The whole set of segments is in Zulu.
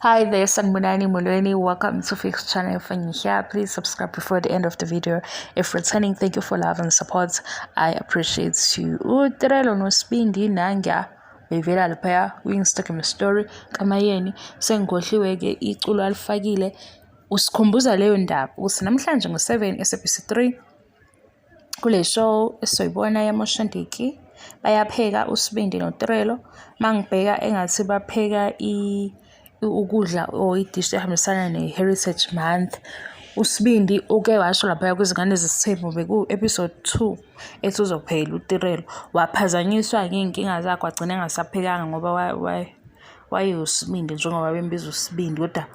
Hi there, Sanmunani Mulweni. Welcome to Fix Channel. If you're here, please subscribe before the end of the video. If returning, thank you for love and support. I appreciate you. Utrelo no spindi nanga. Bevela lapha ku-Instagram story kamayeni sengikhohliwe ke iculo alifakile usikhumbuza leyo ndaba ukuthi namhlanje ngo7 SABC 3 kule show esizoyibona yaMoshandiki bayapheka uSibindi noTrelo mangibheka engathi bapheka ukudla or idish ehambisana ne-Heritage Month. uSibindi uke washo lapha kwizingane zesithembu beku-episode 2 ethi uzophela uTrelo waphazanyiswa ngey'nkinga zakhe wagcina engasaphekanga ngoba wayeUSibindi njengoba bembiza uSibindi kodwa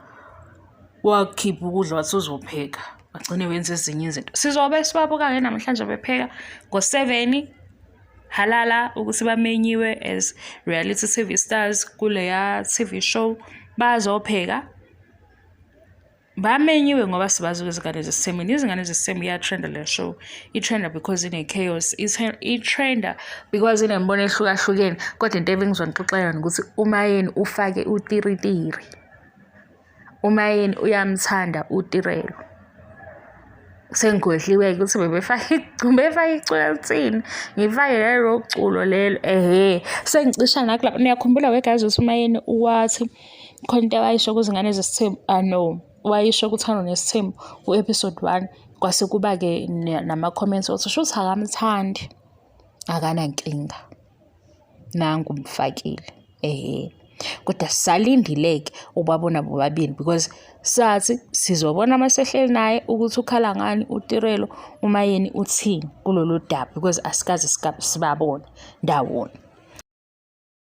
wakhipha ukudla wathi uzopheka wagcine wenza ezinye izinto. Sizobe sibabuka-ke namhlanje bepheka ngo7 halala ukuthi bamenyiwe as reality TV stars kuleya TV show bazopheka. Bamenyiwe ngoba sibazi izingane zesithembu. Izingane zesithembu iyatrenda le show. I-trenda because ine-chaos. I-trenda because inembono ehlukahlukene. Kodwa into ebengizonixoxela yona ukuthi umayeni ufake utiritiri. Umayeni uyamthanda uTrelo. Sengikhohliwe ukuthi befake iculo elithini. Ngifake lelo culo lelo sengicisha nakulapho. Niyakhumbula wegazi ukuthi umayeni wathi khona into wayisho kuzingane zesithembu no. Wayisho kuthando nesithembu ku-episode 1 kwase kuba-ke nama-comments othi shuthi akamthandi akanankinga nangu umfakile kodwa sisalindile-ke ubabona bobabili because sathi sizobona masehleli naye ukuthi ukhala ngani uTrelo umayeni uthini kulolu daba because asikaze sibabone ndawona.